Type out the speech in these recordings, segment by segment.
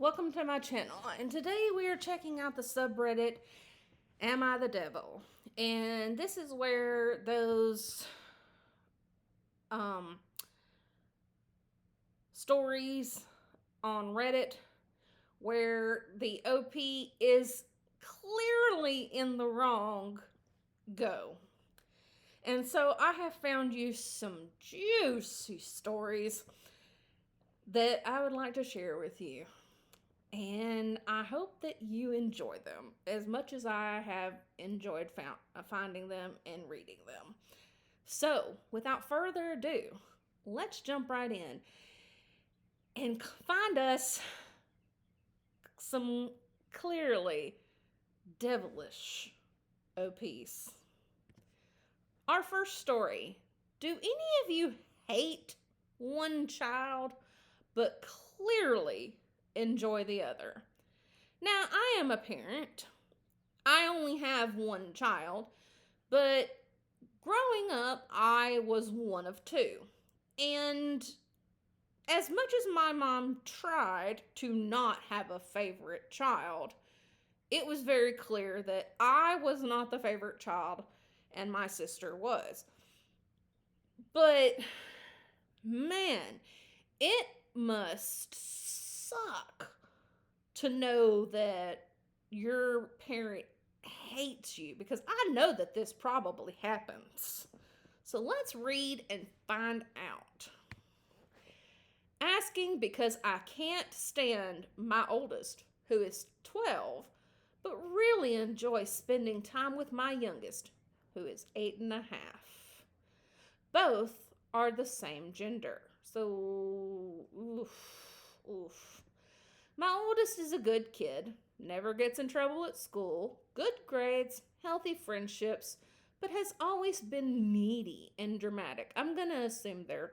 welcome to my channel. And today we are checking out the subreddit Am I the Devil? And this is where those um, stories on Reddit where the OP is clearly in the wrong go. And so I have found you some juicy stories that I would like to share with you. And I hope that you enjoy them as much as I have enjoyed finding them and reading them. So, without further ado, let's jump right in and find us some clearly devilish OPs. Our first story. Do any of you hate one child but clearly enjoy the other? Now, I am a parent. I only have one child, but growing up, I was one of two. And as much as my mom tried to not have a favorite child, it was very clear that I was not the favorite child and my sister was. But man, it must suck to know that your parent hates you, because I know that this probably happens. So let's read and find out. Asking because I can't stand my oldest, who is 12, but really enjoy spending time with my youngest, who is 8.5. Both are the same gender. So, oof. My oldest is a good kid, never gets in trouble at school, good grades, healthy friendships, but has always been needy and dramatic. I'm going to assume they're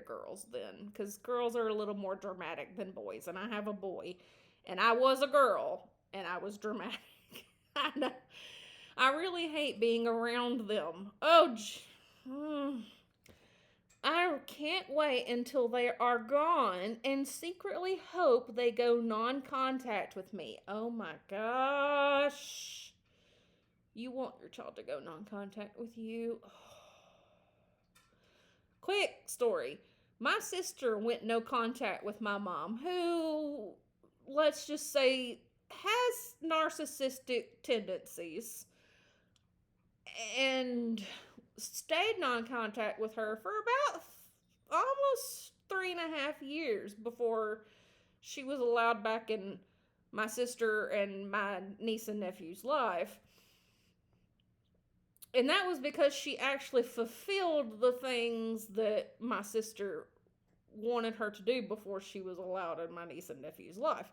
girls then, because girls are a little more dramatic than boys, and I have a boy, and I was a girl, and I was dramatic. I know. I really hate being around them. I can't wait until they are gone and secretly hope they go non-contact with me. Oh my gosh. You want your child to go non-contact with you? Quick story. My sister went no contact with my mom, who, let's just say, has narcissistic tendencies, and stayed non-contact with her for about almost 3.5 years before she was allowed back in my sister and my niece and nephew's life. And that was because she actually fulfilled the things that my sister wanted her to do before she was allowed in my niece and nephew's life.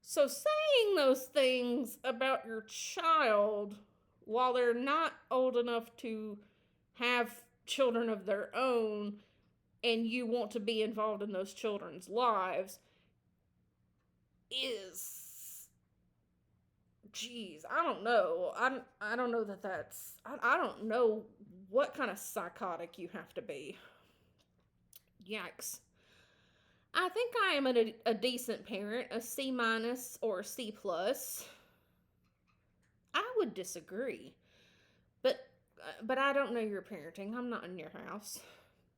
So saying those things about your child while they're not old enough to have children of their own and you want to be involved in those children's lives is, geez, I don't know. I don't know that that's, I don't know what kind of psychotic you have to be. Yikes. I think I am a decent parent, a C- or a C+. I would disagree. But I don't know your parenting. I'm not in your house.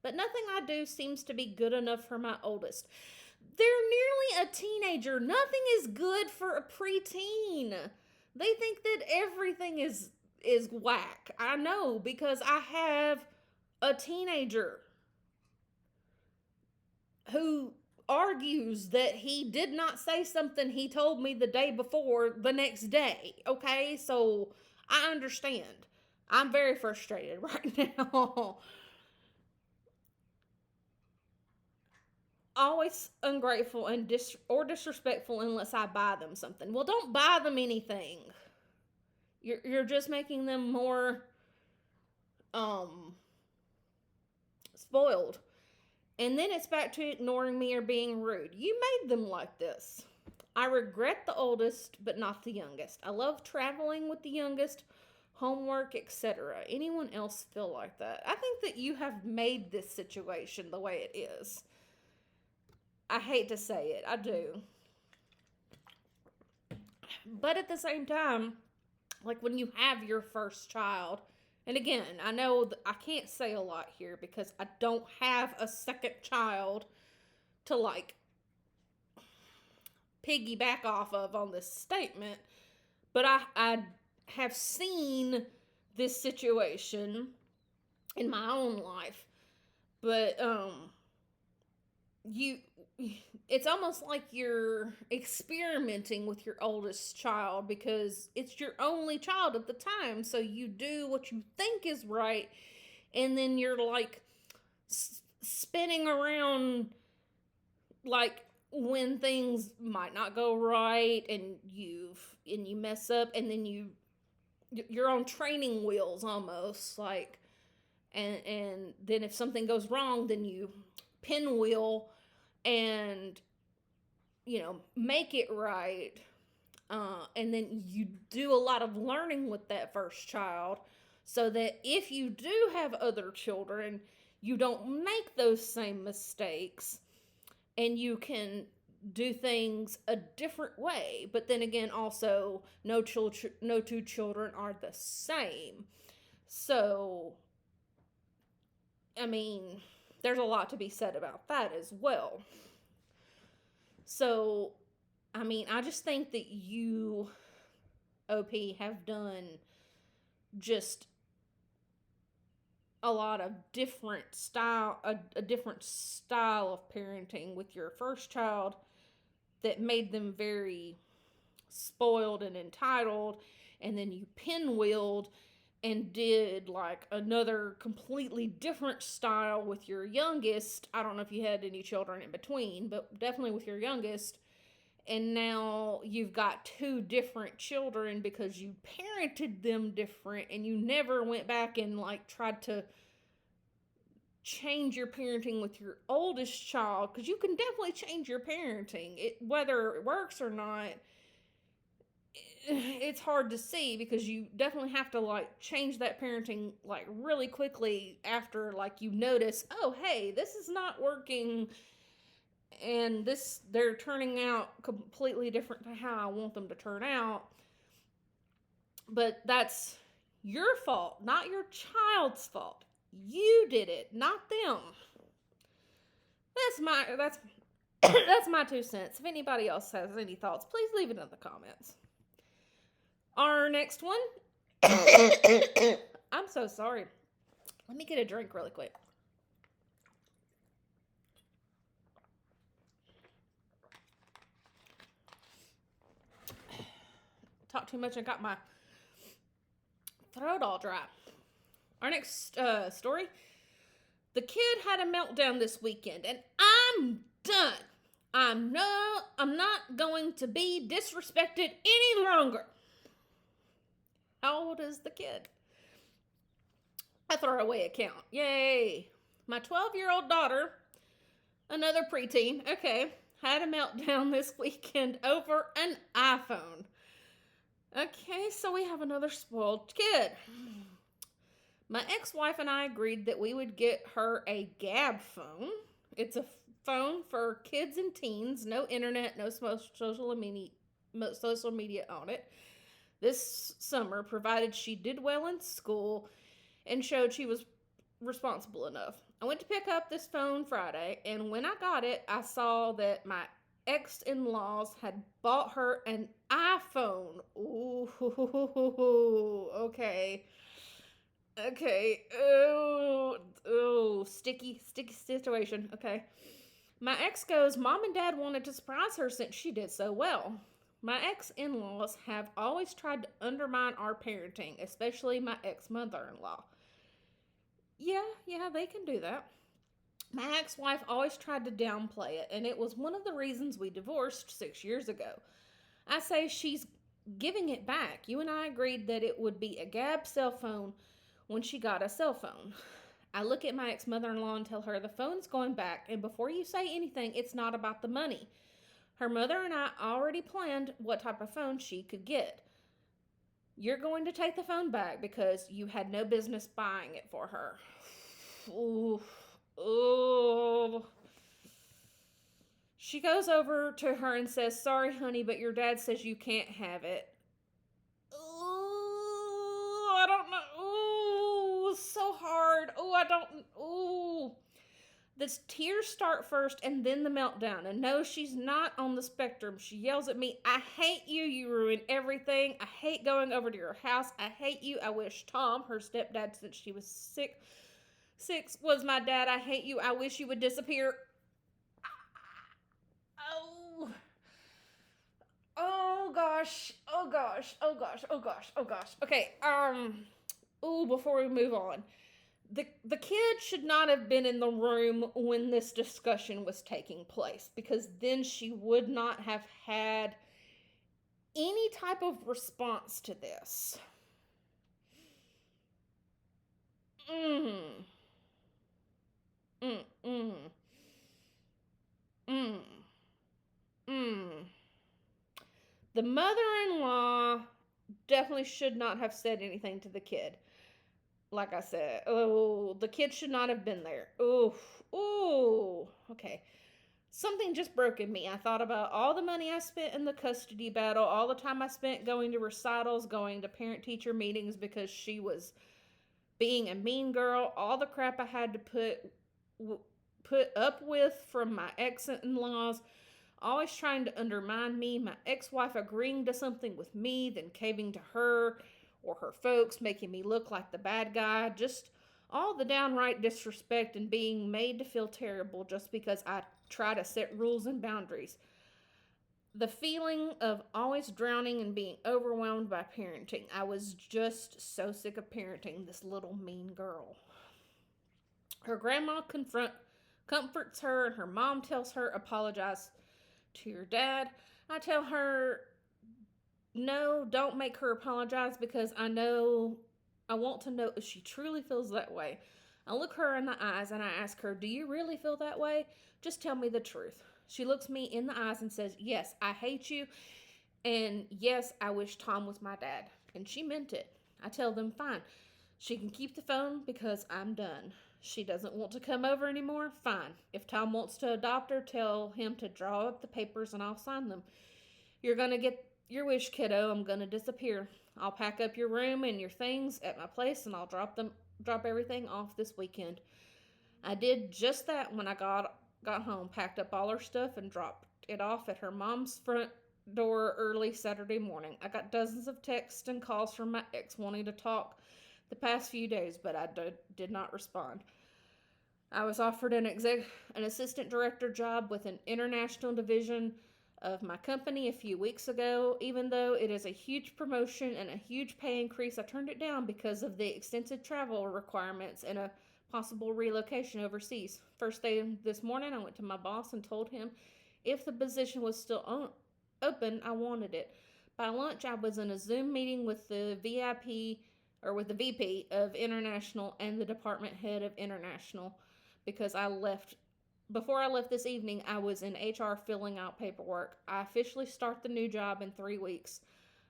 But nothing I do seems to be good enough for my oldest. They're nearly a teenager. Nothing is good for a preteen. They think that everything is whack. I know, because I have a teenager who argues that he did not say something he told me the day before the next day. Okay, so I understand. I'm very frustrated right now. Always ungrateful and disrespectful unless I buy them something. Well, don't buy them anything. You're just making them more spoiled. And then it's back to ignoring me or being rude. You made them like this. I regret the oldest, but not the youngest. I love traveling with the youngest, homework, etc. Anyone else feel like that? I think that you have made this situation the way it is. I hate to say it, I do. But at the same time, like when you have your first child, and again, I know I can't say a lot here because I don't have a second child to like piggyback off of on this statement, but I have seen this situation in my own life. But you it's almost like you're experimenting with your oldest child because it's your only child at the time, so you do what you think is right, and then you're like spinning around like when things might not go right, and you mess up, and then you're on training wheels almost, like, and then if something goes wrong, then you pinwheel and make it right, and then you do a lot of learning with that first child, so that if you do have other children, you don't make those same mistakes, and you can do things a different way. But then again, also, no two children are the same. So, I mean, there's a lot to be said about that as well. So, I mean, I just think that you, OP, have done just a lot of different style, a different style of parenting with your first child that made them very spoiled and entitled, and then you pinwheeled and did like another completely different style with your youngest. I don't know if you had any children in between, but definitely with your youngest. And now you've got two different children because you parented them different, and you never went back and like tried to change your parenting with your oldest child, because you can definitely change your parenting. Whether it works or not, it's hard to see, because you definitely have to like change that parenting like really quickly after like you notice, oh hey, this is not working, and they're turning out completely different to how I want them to turn out. But that's your fault, not your child's fault. You did it, not them. That's my 2 cents. If anybody else has any thoughts, please leave it in the comments. Our next one. I'm so sorry. Let me get a drink really quick. Talked too much and got my throat all dry. Our next story. The kid had a meltdown this weekend, and I'm done. I'm not going to be disrespected any longer. How old is the kid? A throwaway account. Yay. My 12-year-old daughter, another preteen, okay, had a meltdown this weekend over an iPhone. Okay, so we have another spoiled kid. My ex-wife and I agreed that we would get her a Gab phone. It's a phone for kids and teens, no internet, no social media on it, this summer, provided she did well in school and showed she was responsible enough. I went to pick up this phone Friday, and when I got it, I saw that my ex-in-laws had bought her an iPhone. Ooh, okay. Okay. Oh, sticky situation. Okay. My ex goes, Mom and Dad wanted to surprise her since she did so well. My ex-in-laws have always tried to undermine our parenting, especially my ex-mother-in-law. Yeah, they can do that. My ex-wife always tried to downplay it, and it was one of the reasons we divorced 6 years ago. I say she's giving it back. You and I agreed that it would be a Gab cell phone when she got a cell phone. I look at my ex-mother-in-law and tell her the phone's going back, and before you say anything, it's not about the money. Her mother and I already planned what type of phone she could get. You're going to take the phone back because you had no business buying it for her. Ooh. She goes over to her and says, "Sorry, honey, but your dad says you can't have it." Ooh, I don't know. Ooh, so hard. Ooh, I don't. Ooh. The tears start first and then the meltdown. And no, she's not on the spectrum. She yells at me, "I hate you. You ruin everything. I hate going over to your house. I hate you. I wish Tom, her stepdad since she was six, was my dad. I hate you. I wish you would disappear." Oh. Oh gosh. Oh gosh. Oh gosh. Oh gosh. Oh gosh. Okay. Ooh, before we move on. The kid should not have been in the room when this discussion was taking place, because then she would not have had any type of response to this. Mm. Mm. Mm. Mm. Mm. The mother-in-law definitely should not have said anything to the kid. Like I said, oh, the kid should not have been there. Oof. Ooh. Okay. Something just broke in me. I thought about all the money I spent in the custody battle, all the time I spent going to recitals, going to parent-teacher meetings because she was being a mean girl, all the crap I had to put up with from my ex-in-laws, always trying to undermine me, my ex-wife agreeing to something with me, then caving to her or her folks, making me look like the bad guy, just all the downright disrespect and being made to feel terrible just because I try to set rules and boundaries. The feeling of always drowning and being overwhelmed by parenting. I was just so sick of parenting this little mean girl. Her grandma comforts her, and her mom tells her, "Apologize to your dad." I tell her, "No, don't make her apologize, because I want to know if she truly feels that way." I look her in the eyes and I ask her, "Do you really feel that way? Just tell me the truth." She looks me in the eyes and says, "Yes, I hate you. And yes, I wish Tom was my dad." And she meant it. I tell them, "Fine. She can keep the phone because I'm done. She doesn't want to come over anymore? Fine. If Tom wants to adopt her, tell him to draw up the papers and I'll sign them. You're going to get your wish, kiddo. I'm going to disappear. I'll pack up your room and your things at my place and I'll drop everything off this weekend." I did just that when I got home, packed up all her stuff and dropped it off at her mom's front door early Saturday morning. I got dozens of texts and calls from my ex wanting to talk the past few days, but I did not respond. I was offered an assistant director job with an international division of my company a few weeks ago. Even though it is a huge promotion and a huge pay increase, I turned it down because of the extensive travel requirements and a possible relocation overseas. First thing this morning, I went to my boss and told him if the position was still open, I wanted it. By lunch, I was in a Zoom meeting with the VP of International and the department head of International, because before I left this evening, I was in HR filling out paperwork. I officially start the new job in 3 weeks.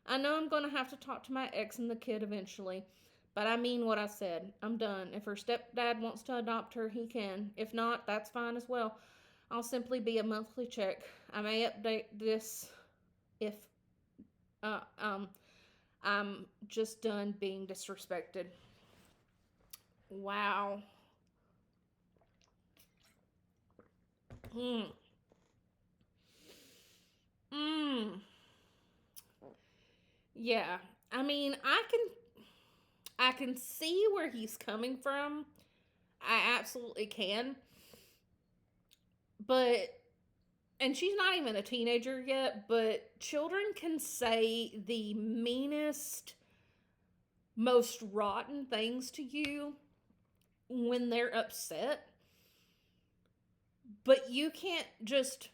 I know I'm going to have to talk to my ex and the kid eventually, but I mean what I said. I'm done. If her stepdad wants to adopt her, he can. If not, that's fine as well. I'll simply be a monthly check. I may update this if I'm just done being disrespected. Wow. Mm. Mm. Yeah. I mean, I can see where he's coming from. I absolutely can. But and she's not even a teenager yet, but children can say the meanest, most rotten things to you when they're upset. But you can't just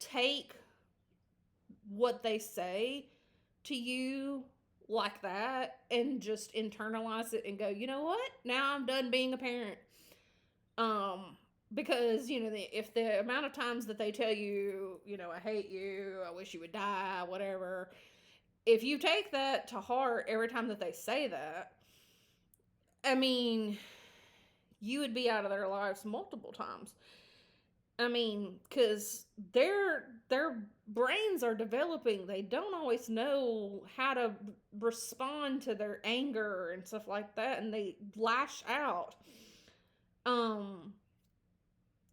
take what they say to you like that and just internalize it and go, "You know what? Now I'm done being a parent." Because, if the amount of times that they tell you, "I hate you, I wish you would die," whatever, if you take that to heart every time that they say that, I mean, you would be out of their lives multiple times. I mean, because their brains are developing. They don't always know how to respond to their anger and stuff like that, and they lash out. Um,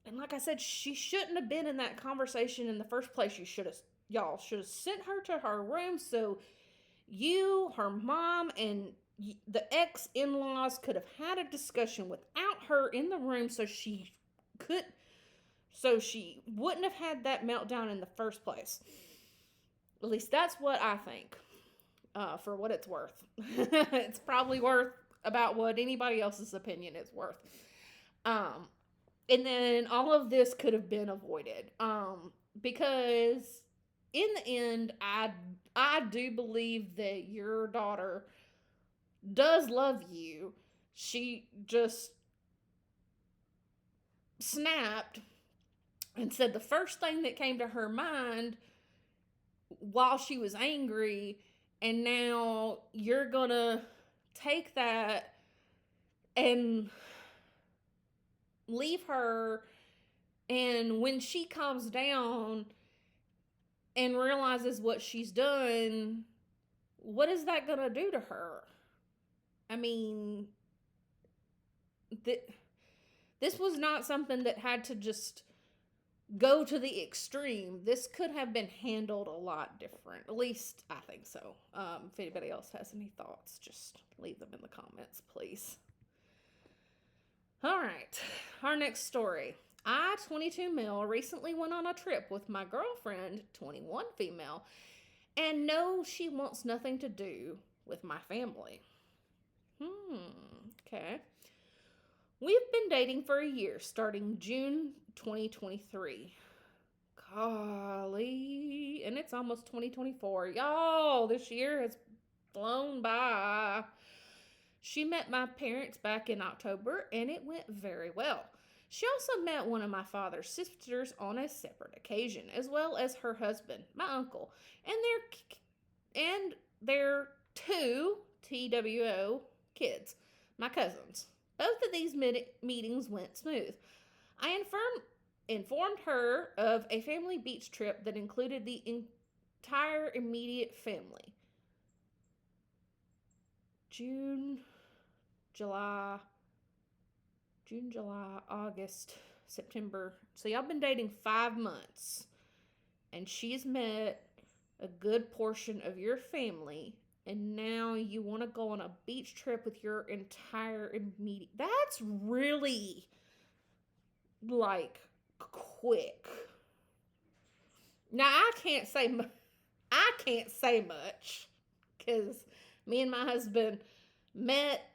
and like I said, she shouldn't have been in that conversation in the first place. Y'all should have sent her to her room so you, her mom, and the ex in laws could have had a discussion without her in the room could so she wouldn't have had that meltdown in the first place. At least that's what I think. For what it's worth, it's probably worth about what anybody else's opinion is worth. And then all of this could have been avoided. Because in the end, I do believe that your daughter does love you. She just snapped and said the first thing that came to her mind while she was angry, and now you're gonna take that and leave her, and when she calms down and realizes what she's done, what is that gonna do to her? I mean, this was not something that had to just go to the extreme. This could have been handled a lot different. At least I think so. If anybody else has any thoughts, just leave them in the comments, please. All right, our next story. I, 22 male, recently went on a trip with my girlfriend, 21 female, and no, she wants nothing to do with my family. Okay. We've been dating for a year, starting June 2023. Golly. And it's almost 2024. Y'all, this year has flown by. She met my parents back in October, and it went very well. She also met one of my father's sisters on a separate occasion, as well as her husband, my uncle, and their two TWO kids, my cousins. Both of these meetings went smooth. I informed her of a family beach trip that included the entire immediate family. June, July, August, September. So y'all been dating 5 months. And she's met a good portion of your family. And now you want to go on a beach trip with your entire immediate... That's really, like, quick. Now, I can't say much, because me and my husband met,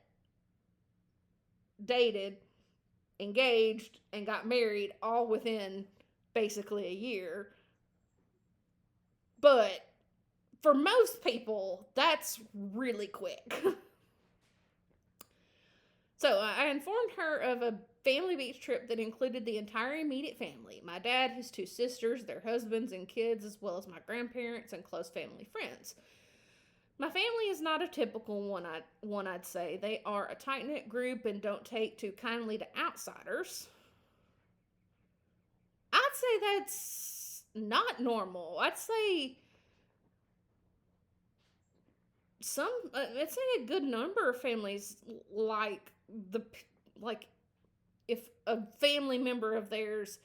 dated, engaged, and got married all within basically a year. But for most people, that's really quick. So I informed her of a family beach trip that included the entire immediate family. My dad, his 2 sisters, their husbands and kids, as well as my grandparents and close family friends. My family is not a typical one, I'd say. They are a tight-knit group and don't take too kindly to outsiders. I'd say that's not normal. I'd say a good number of families if a family member of theirs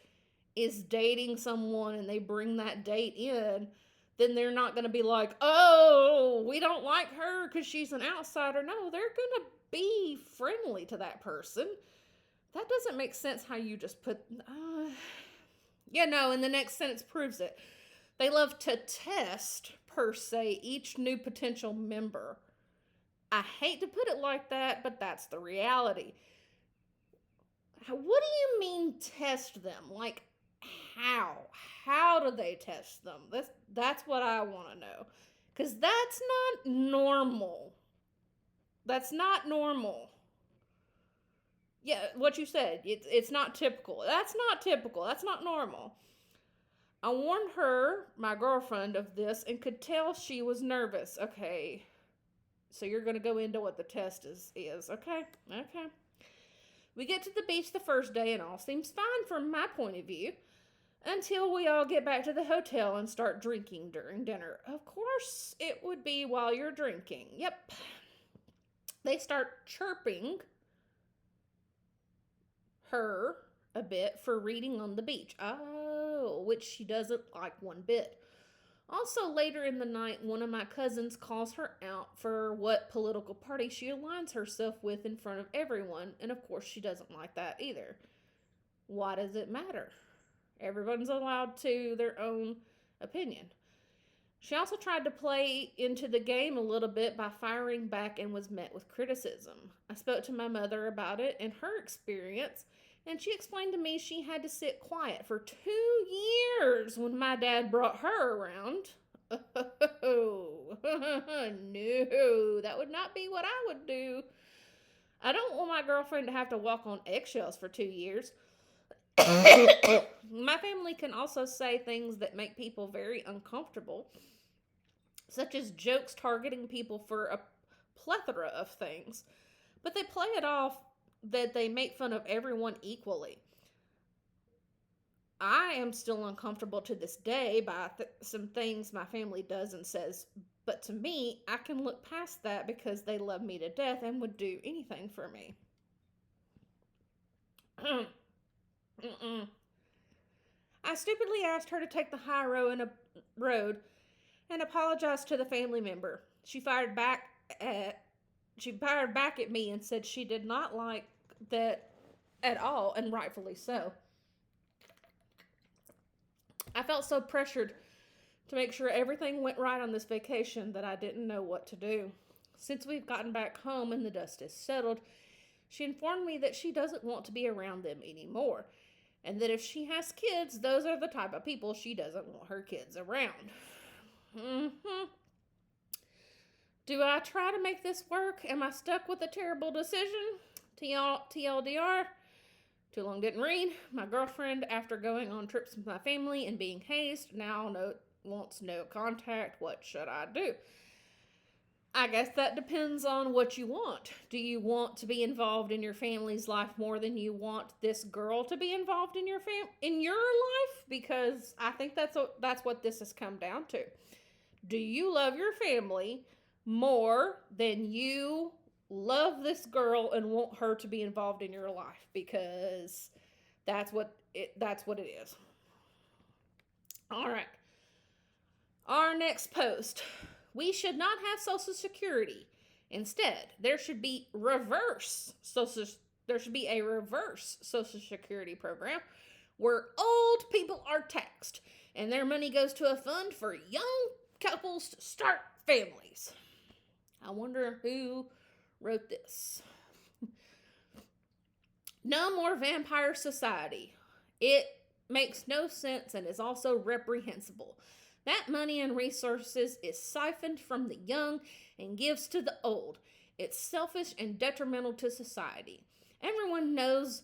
is dating someone and they bring that date in, then they're not going to be like, oh, we don't like her because she's an outsider. No, they're going to be friendly to that person. That doesn't make sense how you just put, and the next sentence proves it. They love to test, per se, each new potential member. I hate to put it like that, but that's the reality. What do you mean test them? Like, how? How do they test them? That's what I want to know. Because that's not normal. That's not normal. Yeah, what you said. It's not typical. That's not typical. That's not normal. I warned her, my girlfriend, of this and could tell she was nervous. Okay. So you're going to go into what the test is. Okay. We get to the beach the first day and all seems fine from my point of view. until we all get back to the hotel and start drinking during dinner. Of course, it would be while you're drinking. Yep. They start chirping her a bit for reading on the beach. Oh, which she doesn't like one bit. Also, later in the night, one of my cousins calls her out for what political party she aligns herself with in front of everyone, and of course, she doesn't like that either. Why does it matter? Everyone's allowed to their own opinion. She also tried to play into the game a little bit by firing back and was met with criticism. I spoke to my mother about it and her experience, and she explained to me she had to sit quiet for 2 years when my dad brought her around. Oh, no, that would not be what I would do. I don't want my girlfriend to have to walk on eggshells for 2 years. My family can also say things that make people very uncomfortable, such as jokes targeting people for a plethora of things, but they play it off that they make fun of everyone equally. I am still uncomfortable to this day by some things my family does and says, but to me, I can look past that because they love me to death and would do anything for me. I stupidly asked her to take the high road and apologized to the family member. She fired back at me and said she did not like that at all, and rightfully so. I felt so pressured to make sure everything went right on this vacation that I didn't know what to do. Since we've gotten back home and the dust is settled, she informed me that she doesn't want to be around them anymore, and that if she has kids, those are the type of people she doesn't want her kids around. Do I try to make this work? Am I stuck with a terrible decision? TLDR. Too long didn't read. My girlfriend, after going on trips with my family and being hazed, now wants no contact. What should I do? I guess that depends on what you want. Do you want to be involved in your family's life more than you want this girl to be involved in your life? Because I think that's what this has come down to. Do you love your family more than you love this girl and want her to be involved in your life? Because that's what it is. All right. Our next post. We should not have Social Security. Instead, there should be a reverse Social Security program where old people are taxed and their money goes to a fund for young couples to start families. I wonder who wrote this. No more vampire society. It makes no sense and is also reprehensible. That money and resources is siphoned from the young and gives to the old. It's selfish and detrimental to society. Everyone knows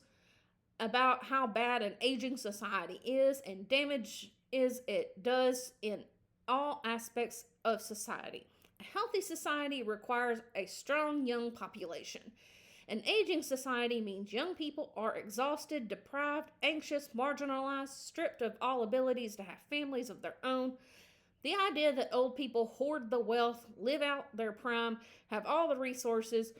about how bad an aging society is and damage it does in all aspects of society. A healthy society requires a strong young population. An aging society means young people are exhausted, deprived, anxious, marginalized, stripped of all abilities to have families of their own. The idea that old people hoard the wealth, live out their prime, have all the resources,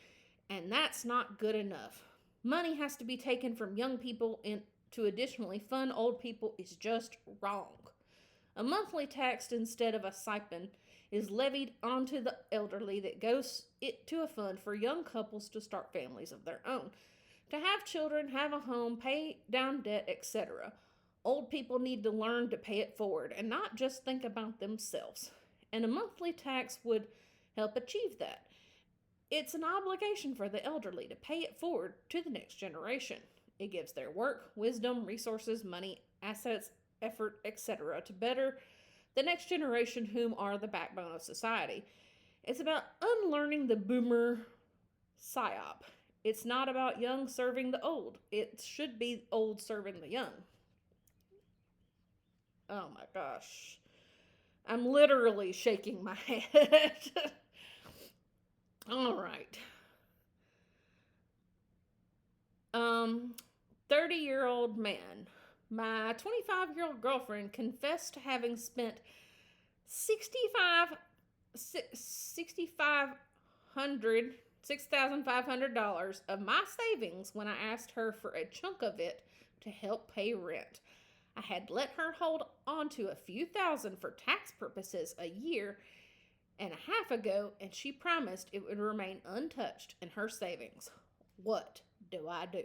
and that's not good enough. Money has to be taken from young people to additionally fund old people is just wrong. A monthly tax instead of a stipend is levied onto the elderly that goes to a fund for young couples to start families of their own, to have children, have a home, pay down debt, etc. Old people need to learn to pay it forward and not just think about themselves. And a monthly tax would help achieve that. It's an obligation for the elderly to pay it forward to the next generation. It gives their work, wisdom, resources, money, assets, effort, etc. to better the next generation, whom are the backbone of society. It's about unlearning the boomer psyop. It's not about young serving the old. It should be old serving the young. Oh my gosh. I'm literally shaking my head. All right. 30-year-old man My 25-year-old girlfriend confessed to having spent 65 $6,500 of my savings when I asked her for a chunk of it to help pay rent. I had let her hold on to a few thousand for tax purposes a year and a half ago, and she promised it would remain untouched in her savings. What do I do?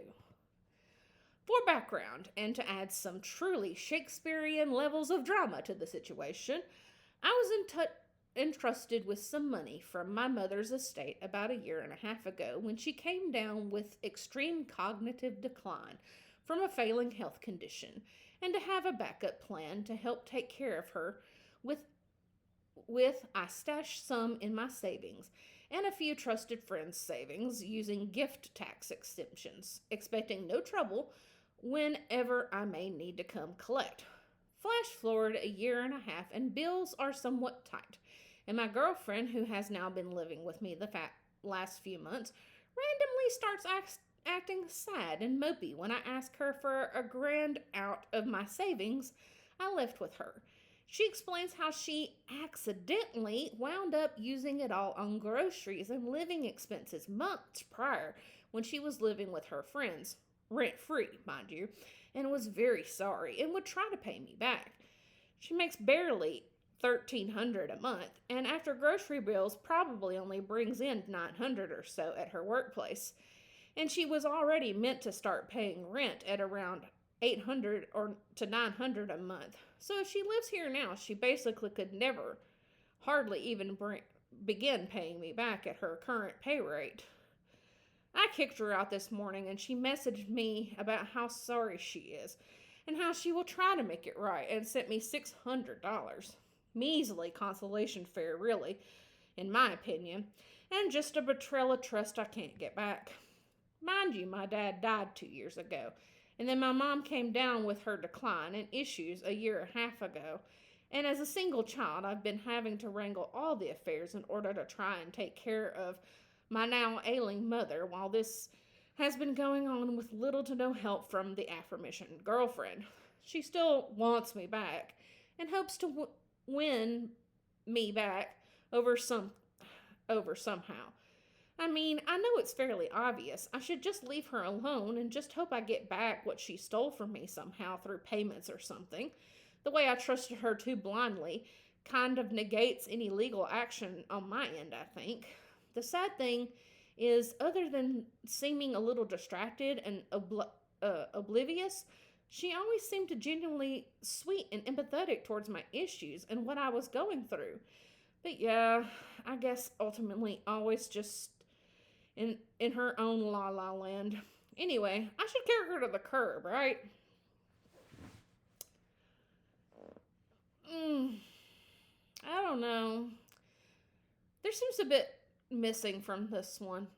For background, and to add some truly Shakespearean levels of drama to the situation, I was entrusted with some money from my mother's estate about a year and a half ago when she came down with extreme cognitive decline from a failing health condition, and to have a backup plan to help take care of her with I stashed some in my savings and a few trusted friends' savings using gift tax exemptions, expecting no trouble whenever I may need to come collect. Flash forward a year and a half, and bills are somewhat tight, and my girlfriend, who has now been living with me the last few months, randomly starts acting sad and mopey when I ask her for a grand out of my savings I left with her. She explains how she accidentally wound up using it all on groceries and living expenses months prior when she was living with her friends, rent-free, mind you, and was very sorry and would try to pay me back. She makes barely $1,300 a month, and after grocery bills probably only brings in $900 or so at her workplace. And she was already meant to start paying rent at around $800 or to $900 a month. So if she lives here now, she basically could never, hardly even begin paying me back at her current pay rate. I kicked her out this morning, and she messaged me about how sorry she is and how she will try to make it right, and sent me $600. Measly consolation fare, really, in my opinion, and just a betrayal of trust I can't get back. Mind you, my dad died 2 years ago, and then my mom came down with her decline and issues a year and a half ago. And as a single child, I've been having to wrangle all the affairs in order to try and take care of my now ailing mother, while this has been going on with little to no help from the aforementioned girlfriend. She still wants me back and hopes to win me back over somehow. I mean, I know it's fairly obvious. I should just leave her alone and just hope I get back what she stole from me somehow through payments or something. The way I trusted her too blindly kind of negates any legal action on my end, I think. The sad thing is, other than seeming a little distracted and oblivious, she always seemed to genuinely sweet and empathetic towards my issues and what I was going through. But yeah, I guess ultimately always just in her own la-la land. Anyway, I should carry her to the curb, right? I don't know. There seems a bit missing from this one.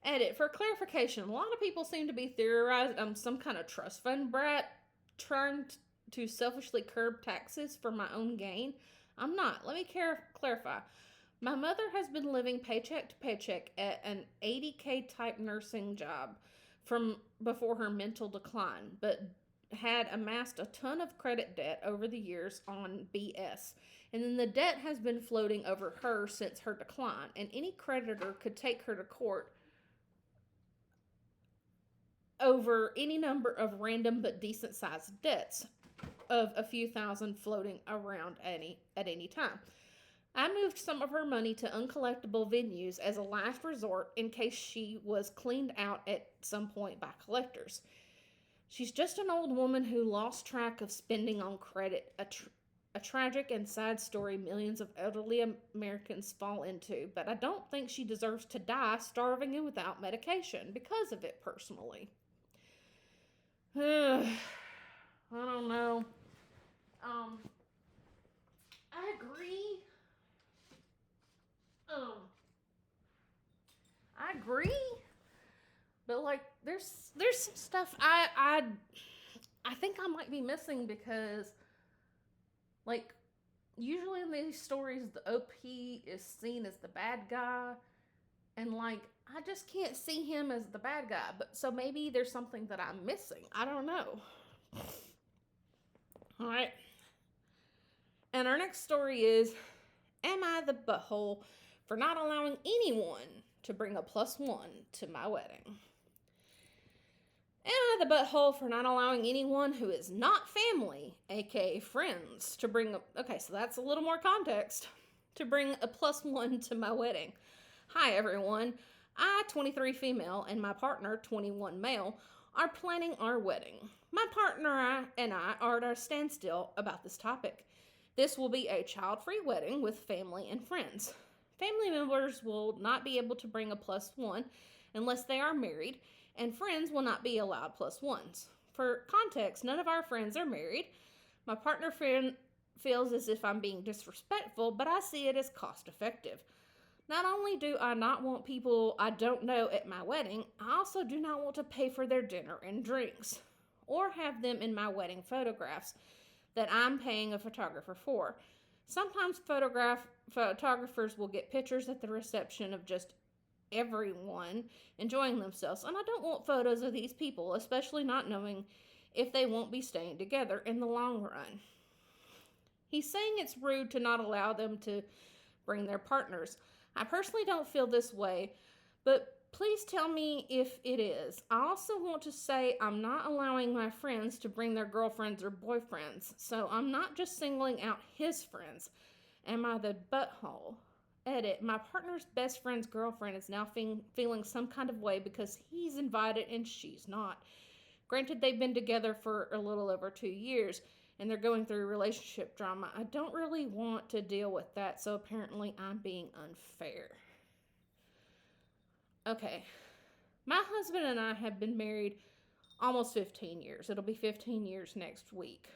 Edit. For clarification, a lot of people seem to be theorizing I'm some kind of trust fund brat trying to selfishly curb taxes for my own gain. I'm not. Let me clarify. My mother has been living paycheck to paycheck at an $80K type nursing job from before her mental decline, but had amassed a ton of credit debt over the years on BS. And then the debt has been floating over her since her decline, and any creditor could take her to court over any number of random but decent sized debts of a few thousand floating around at any time. I moved some of her money to uncollectible venues as a last resort in case she was cleaned out at some point by collectors. She's just an old woman who lost track of spending on credit, a tragic and sad story millions of elderly Americans fall into, but I don't think she deserves to die starving and without medication because of it personally. I don't know. I agree. I agree, but like, there's some stuff I think I might be missing because, like, usually in these stories the OP is seen as the bad guy, and like, I just can't see him as the bad guy. But so maybe there's something that I'm missing. I don't know. All right. And our next story is, am I the butthole for not allowing anyone to bring a +1 to my wedding? Am I the butthole for not allowing anyone who is not family, aka friends, to bring a... Okay, so that's a little more context. To bring a +1 to my wedding. Hi, everyone. I, 23 female, and my partner, 21 male, are planning our wedding. My partner and I are at a standstill about this topic. This will be a child-free wedding with family and friends. Family members will not be able to bring a +1 unless they are married, and friends will not be allowed +1s. For context, none of our friends are married. My partner friend feels as if I'm being disrespectful, but I see it as cost-effective. Not only do I not want people I don't know at my wedding, I also do not want to pay for their dinner and drinks, or have them in my wedding photographs that I'm paying a photographer for. Sometimes photographers will get pictures at the reception of just everyone enjoying themselves, and I don't want photos of these people, especially not knowing if they won't be staying together in the long run. He's saying it's rude to not allow them to bring their partners. I personally don't feel this way, but please tell me if it is. I also want to say I'm not allowing my friends to bring their girlfriends or boyfriends, so I'm not just singling out his friends. Am I the butthole? Edit. My partner's best friend's girlfriend is now feeling some kind of way because he's invited and she's not. Granted, they've been together for a little over 2 years, and they're going through relationship drama. I don't really want to deal with that, so apparently I'm being unfair. Okay. My husband and I have been married almost 15 years. It'll be 15 years next week.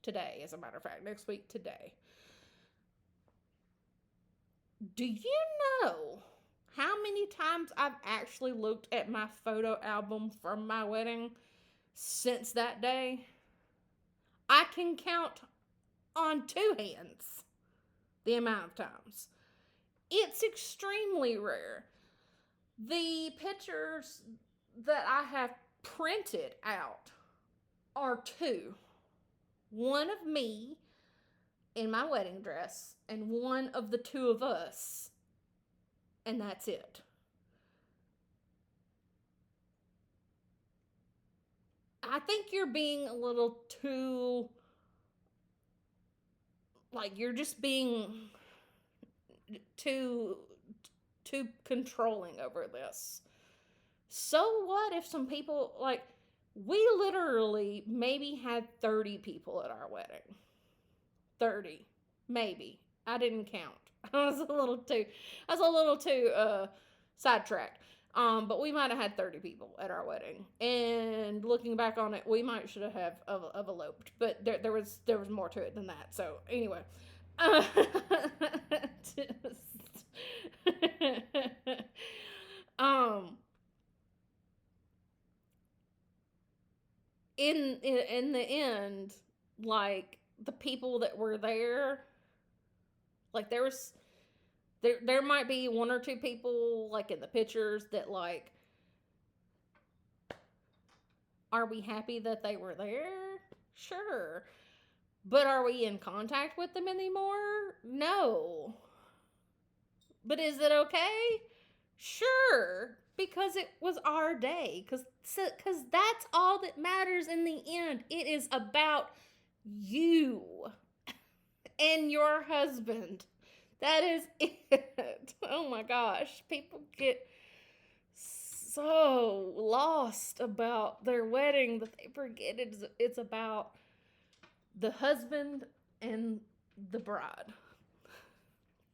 Today, as a matter of fact. Next week today. Do you know how many times I've actually looked at my photo album from my wedding since that day? I can count on 2 hands the amount of times. It's extremely rare. The pictures that I have printed out are 2. One of me in my wedding dress and one of the 2 of us. And that's it. I think you're being a little too, like, you're just being too controlling over this. So what if some people, like, we literally maybe had 30 people at our wedding. 30, maybe. I didn't count. I was a little too sidetracked. But we might have had 30 people at our wedding. And looking back on it, we might should have eloped. But there was more to it than that. So anyway. In the end, like, the people that were there, like, there might be 1 or 2 people, like, in the pictures that, like, are we happy that they were there? Sure. But are we in contact with them anymore? No. But is it okay? Sure. Because it was our day. Because that's all that matters in the end. It is about you and your husband. That is it. Oh my gosh. People get so lost about their wedding that they forget it's about the husband and the bride.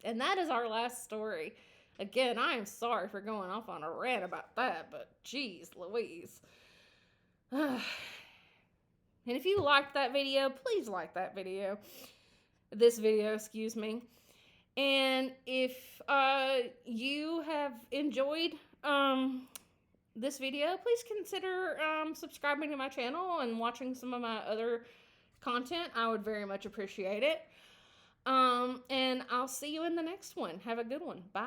And that is our last story. Again, I am sorry for going off on a rant about that, but geez Louise. And if you liked that video, please like that video. This video, excuse me. And if you have enjoyed this video, please consider subscribing to my channel and watching some of my other content. I would very much appreciate it. And I'll see you in the next one. Have a good one. Bye.